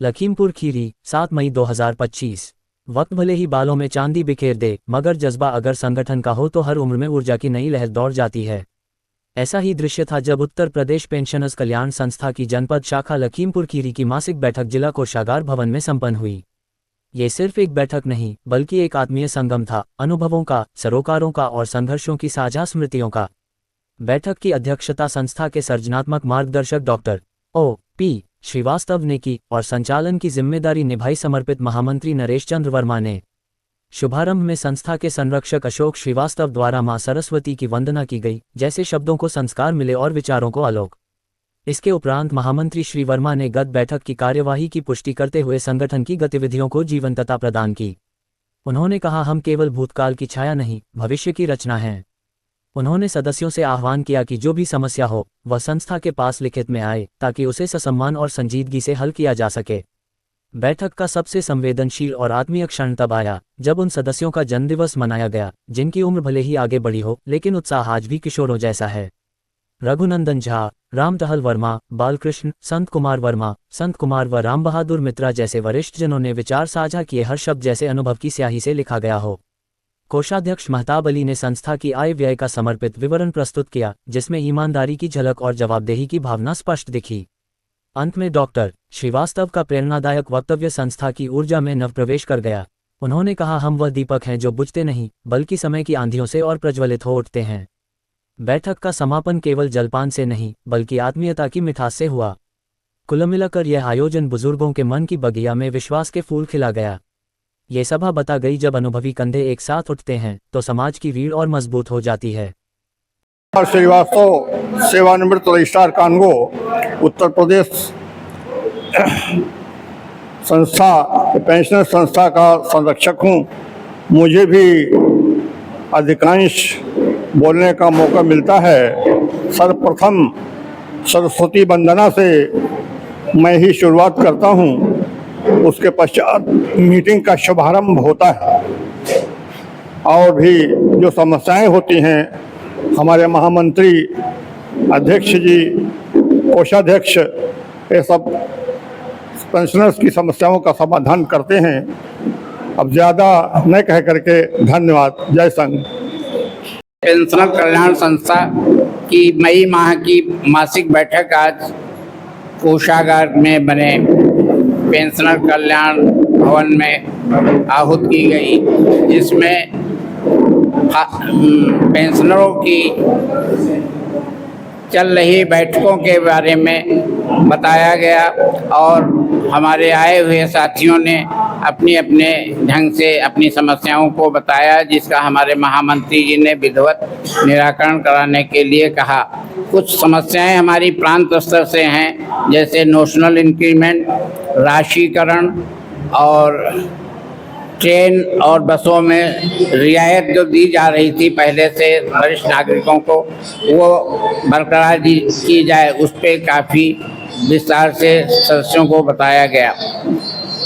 लखीमपुर खीरी 7 मई 2025। वक्त भले ही बालों में चांदी बिखेर दे, मगर जज्बा अगर संगठन का हो तो हर उम्र में ऊर्जा की नई लहर दौड़ जाती है। ऐसा ही दृश्य था जब उत्तर प्रदेश पेंशनर्स कल्याण संस्था की जनपद शाखा लखीमपुर खीरी की मासिक बैठक जिला कोषागार भवन में संपन्न हुई। ये सिर्फ एक बैठक नहीं, बल्कि एक आत्मीय संगम था, अनुभवों का, सरोकारों का और संघर्षों की साझा स्मृतियों का। बैठक की अध्यक्षता संस्था के सर्जनात्मक मार्गदर्शक डॉक्टर O.P. श्रीवास्तव ने की और संचालन की जिम्मेदारी निभाई समर्पित महामंत्री नरेश चंद्र वर्मा ने। शुभारंभ में संस्था के संरक्षक अशोक श्रीवास्तव द्वारा मां सरस्वती की वंदना की गई, जैसे शब्दों को संस्कार मिले और विचारों को आलोक। इसके उपरांत महामंत्री श्री वर्मा ने गत बैठक की कार्यवाही की पुष्टि करते हुए संगठन की गतिविधियों को जीवंतता प्रदान की। उन्होंने कहा, हम केवल भूतकाल की छाया नहीं, भविष्य की रचना हैं। उन्होंने सदस्यों से आह्वान किया कि जो भी समस्या हो वह संस्था के पास लिखित में आए, ताकि उसे ससम्मान और संजीदगी से हल किया जा सके। बैठक का सबसे संवेदनशील और आत्मीय क्षण तब आया जब उन सदस्यों का जन्मदिवस मनाया गया जिनकी उम्र भले ही आगे बढ़ी हो, लेकिन उत्साह आज भी किशोरों जैसा है। रघुनंदन झा, राम टहल वर्मा, बालकृष्ण, संत कुमार व राम बहादुर मित्रा जैसे वरिष्ठजनों ने विचार साझा किए, हर शब्द जैसे अनुभव की स्याही से लिखा गया हो। कोषाध्यक्ष महताब अली ने संस्था की आय व्यय का समर्पित विवरण प्रस्तुत किया, जिसमें ईमानदारी की झलक और जवाबदेही की भावना स्पष्ट दिखी। अंत में डॉक्टर श्रीवास्तव का प्रेरणादायक वक्तव्य संस्था की ऊर्जा में नवप्रवेश कर गया। उन्होंने कहा, हम वह दीपक हैं जो बुझते नहीं, बल्कि समय की आंधियों से और प्रज्वलित हो उठते हैं। बैठक का समापन केवल जलपान से नहीं, बल्कि आत्मीयता की मिठास से हुआ। कुल मिलाकर यह आयोजन बुजुर्गों के मन की बगिया में विश्वास के फूल खिला गया। ये सभा बता गई, जब अनुभवी कंधे एक साथ उठते हैं तो समाज की रीढ़ और मजबूत हो जाती है। श्रीवास्तव सेवानिवृत्त रजिस्ट्रार कानगो उत्तर प्रदेश संस्था पेंशनर संस्था का संरक्षक हूँ। मुझे भी अधिकांश बोलने का मौका मिलता है। सर्वप्रथम सरस्वती वंदना से मैं ही शुरुआत करता हूँ, उसके पश्चात मीटिंग का शुभारंभ होता है। और भी जो समस्याएं होती हैं, हमारे महामंत्री, अध्यक्ष जी, कोषाध्यक्ष, ये सब पेंशनर्स की समस्याओं का समाधान करते हैं। अब ज़्यादा न कह करके धन्यवाद। जय संघ। पेंशनर कल्याण संस्था की मई माह की मासिक बैठक आज कोषागार में बने पेंशनर कल्याण भवन में आहूत की गई, जिसमें पेंशनरों की चल रही बैठकों के बारे में बताया गया और हमारे आए हुए साथियों ने अपने अपने ढंग से अपनी समस्याओं को बताया, जिसका हमारे महामंत्री जी ने विधिवत निराकरण कराने के लिए कहा। कुछ समस्याएं हमारी प्रांत स्तर से हैं, जैसे नोशनल इंक्रीमेंट, राशिकरण और ट्रेन और बसों में रियायत जो दी जा रही थी पहले से वरिष्ठ नागरिकों को, वो बरकरार की जाए, उस पर काफ़ी विस्तार से सदस्यों को बताया गया।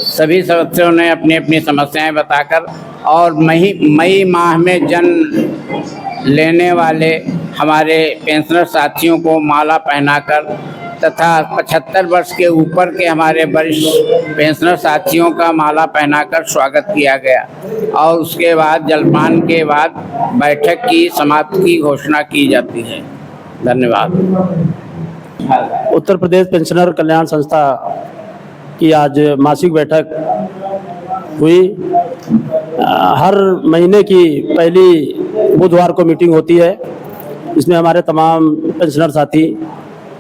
सभी सदस्यों ने अपनी अपनी समस्याएं बताकर और मई माह में जन्म लेने वाले हमारे पेंशनर साथियों को माला पहनाकर तथा 75 वर्ष के ऊपर के हमारे वरिष्ठ पेंशनर साथियों का माला पहनाकर स्वागत किया गया और उसके बाद जलपान के बाद बैठक की समाप्ति की घोषणा की जाती है। धन्यवाद। उत्तर प्रदेश पेंशनर कल्याण संस्था की आज मासिक बैठक हुई। हर महीने की पहली बुधवार को मीटिंग होती है। इसमें हमारे तमाम पेंशनर साथी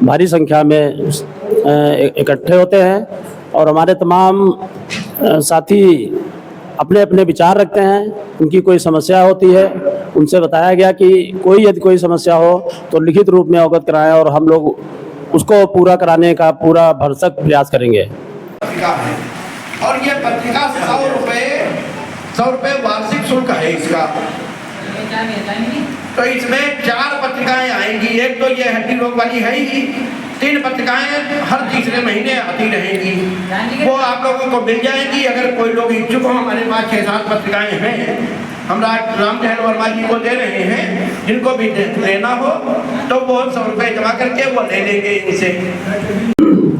भारी संख्या में इकट्ठे होते हैं और हमारे तमाम साथी अपने अपने विचार रखते हैं। उनकी कोई समस्या होती है, उनसे बताया गया कि यदि कोई समस्या हो तो लिखित रूप में अवगत कराएं और हम लोग उसको पूरा कराने का पूरा भरसक प्रयास करेंगे। और ये पत्रिका 100 रुपये वार्षिक शुल्क है इसका। तो इसमें 4 पत्रिकाएं आएंगी। एक तो ये हड्डी रोग वाली है ही, 3 पत्रिकाएं हर तीसरे महीने आती रहेंगी, वो आप लोगों को मिल जाएंगी। अगर कोई लोग इच्छुक हो, हमारे पास 6-7 पत्रिकाएं हैं, हम राम टहल वर्मा जी को दे रहे हैं। जिनको भी लेना हो तो वो 100 रुपये जमा करके वो ले लेंगे इनसे।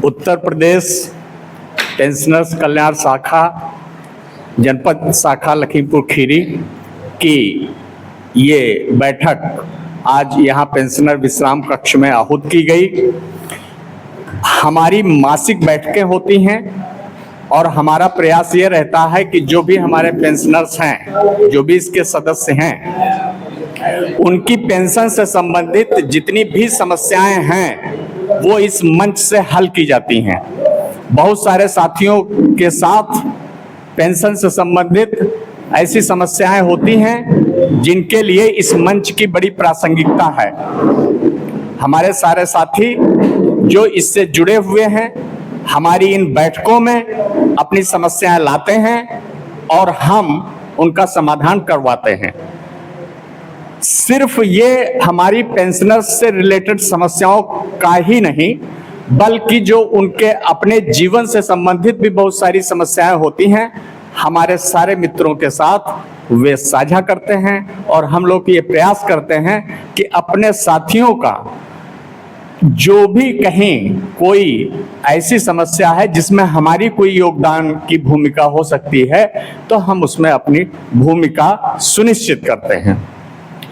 उत्तर प्रदेश पेंशनर्स कल्याण शाखा जनपद शाखा लखीमपुर खीरी की ये बैठक आज यहाँ पेंशनर विश्राम कक्ष में आहूत की गई। हमारी मासिक बैठकें होती हैं और हमारा प्रयास ये रहता है कि जो भी हमारे पेंशनर्स हैं, जो भी इसके सदस्य हैं, उनकी पेंशन से संबंधित जितनी भी समस्याएं हैं वो इस मंच से हल की जाती हैं। बहुत सारे साथियों के साथ पेंशन से संबंधित ऐसी समस्याएं होती हैं जिनके लिए इस मंच की बड़ी प्रासंगिकता है। हमारे सारे साथी जो इससे जुड़े हुए हैं हमारी इन बैठकों में अपनी समस्याएं लाते हैं और हम उनका समाधान करवाते हैं। सिर्फ ये हमारी पेंशनर्स से रिलेटेड समस्याओं का ही नहीं बल्कि जो उनके अपने जीवन से संबंधित भी बहुत सारी समस्याएं होती हैं, हमारे सारे मित्रों के साथ वे साझा करते हैं और हम लोग ये प्रयास करते हैं कि अपने साथियों का जो भी कहीं कोई ऐसी समस्या है जिसमें हमारी कोई योगदान की भूमिका हो सकती है तो हम उसमें अपनी भूमिका सुनिश्चित करते हैं।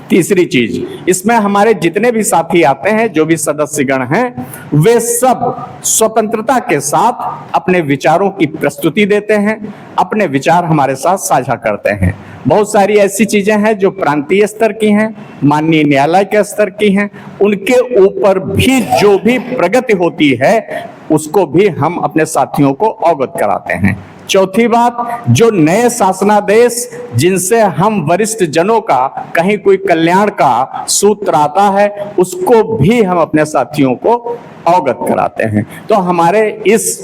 तीसरी चीज, इसमें हमारे जितने भी साथी आते हैं, जो भी सदस्यगण हैं, वे सब स्वतंत्रता के साथ अपने विचारों की प्रस्तुति देते हैं, अपने विचार हमारे साथ साझा करते हैं। बहुत सारी ऐसी चीजें हैं जो प्रांतीय स्तर की हैं, माननीय न्यायालय के स्तर की हैं, उनके ऊपर भी जो भी प्रगति होती है उसको भी हम अपने साथियों को अवगत कराते हैं। चौथी बात, जो नए शासनादेश जिनसे हम वरिष्ठ जनों का कहीं कोई कल्याण का सूत्र आता है उसको भी हम अपने साथियों को अवगत कराते हैं। तो हमारे इस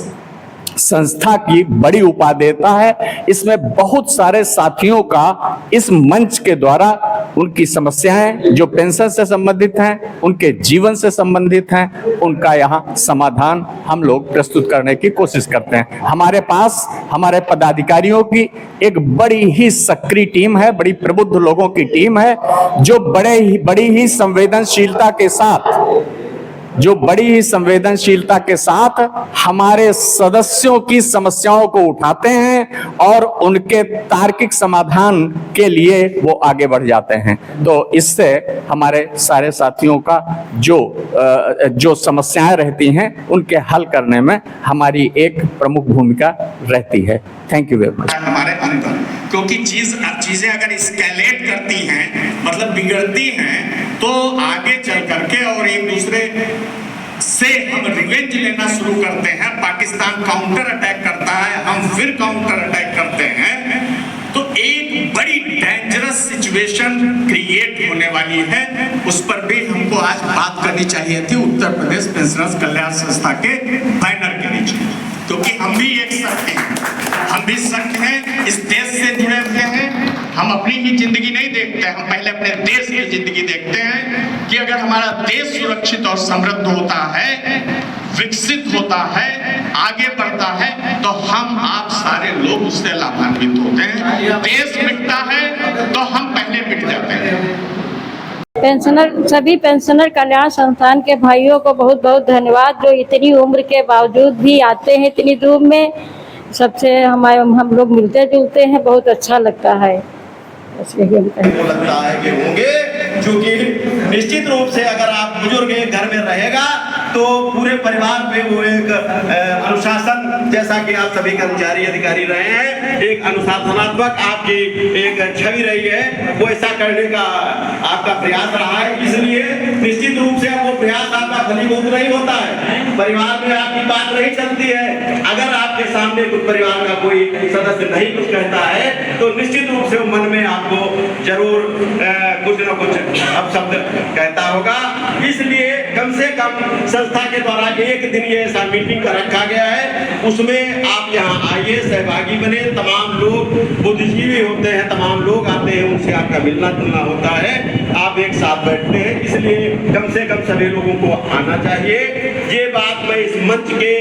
संस्था की बड़ी उपादेयता है, इसमें बहुत सारे साथियों का इस मंच के द्वारा उनकी समस्याएं जो पेंशन से संबंधित हैं, उनके जीवन से संबंधित हैं, उनका यहाँ समाधान हम लोग प्रस्तुत करने की कोशिश करते हैं। हमारे पास हमारे पदाधिकारियों की एक बड़ी ही सक्रिय टीम है, बड़ी प्रबुद्ध लोगों की टीम है जो बड़ी ही संवेदनशीलता के साथ हमारे सदस्यों की समस्याओं को उठाते हैं और उनके तार्किक समाधान के लिए वो आगे बढ़ जाते हैं। तो इससे हमारे सारे साथियों का जो समस्याएं रहती हैं उनके हल करने में हमारी एक प्रमुख भूमिका रहती है। Thank you very much. हमारे अंदर क्योंकि चीजें अगर स्केलेट करती हैं, मतलब बिगड़ती हैं, तो आगे चल करके और एक दूसरे से हम रिवेंज लेना शुरू करते हैं। पाकिस्तान काउंटर अटैक करता है, हम फिर काउंटर अटैक करते हैं, तो एक बड़ी डेंजरस सिचुएशन क्रिएट होने वाली है। उस पर भी हमको आज बात करनी चाहिए थी उत्तर प्रदेश पेंशनर्स कल्याण संस्था के बैनर के नीचे, क्योंकि हम भी एक शक्ति हैं, हम भी शक्ति हैं, इस देश से जुड़े हुए हैं। हम अपनी ही जिंदगी नहीं देखते, हम पहले अपने देश की जिंदगी देखते हैं कि अगर हमारा देश सुरक्षित और समृद्ध होता है, विकसित होता है, आगे बढ़ता है, तो हम आप सारे लोग उससे लाभान्वित होते हैं। देश मिटता है तो हम पहले मिट जाते हैं। सभी पेंशनर कल्याण संस्थान के भाइयों को बहुत बहुत धन्यवाद, जो इतनी उम्र के बावजूद भी आते हैं इतनी दूर में, सबसे हम लोग मिलते जुलते हैं, बहुत अच्छा लगता है। को लगता है कि होंगे, क्योंकि निश्चित रूप से अगर आप बुजुर्ग एक घर में रहेगा तो पूरे परिवार पे वो एक अनुशासन, जैसा कि आप सभी कर्मचारी अधिकारी रहे हैं, एक अनुशासनात्मक आपकी एक छवि रही है, वो ऐसा करने का आपका प्रयास रहा है। इसलिए निश्चित रूप से वो प्रयास आपका फलीभूत नहीं होता है, परिवार में आपकी बात नहीं चलती है। अगर आपके सामने कुछ परिवार का कोई सदस्य नहीं कुछ कहता है तो निश्चित रूप से मन में आपको जरूर कुछ न कुछ अपशब्द कहता होगा। इसलिए कम से कम संस्था के द्वारा एक दिन ये ऐसा मीटिंग का रखा गया है, उसमें आप यहाँ आइए, सहभागी बने। तमाम लोग बुद्धिजीवी होते हैं, तमाम लोग आते हैं, उनसे आपका मिलना जुलना होता है, आप एक साथ बैठते हैं, इसलिए कम से कम सभी लोगों को आना चाहिए। ये बात मैं इस मंच के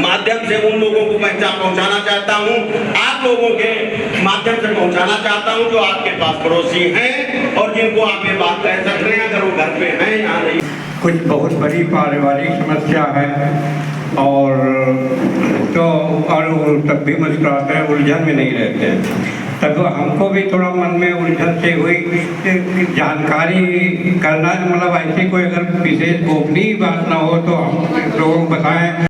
माध्यम से उन लोगों को पहुंचाना चाहता हूं, आप लोगों के माध्यम से पहुंचाना चाहता हूं जो आपके पास पड़ोसी हैं और जिनको आप ये बात कह सकते हैं, अगर वो घर पे हैं या नहीं। कुछ बहुत बड़ी पारिवारिक समस्या है और तो और वो तब भी मुस्कुराते हैं, उलझन में नहीं रहते हैं। तब हमको भी थोड़ा मन में उलझन से हुई कि जानकारी करना, मतलब ऐसी कोई अगर विशेष गोपनीय बात ना हो तो हम लोगों को बताएं।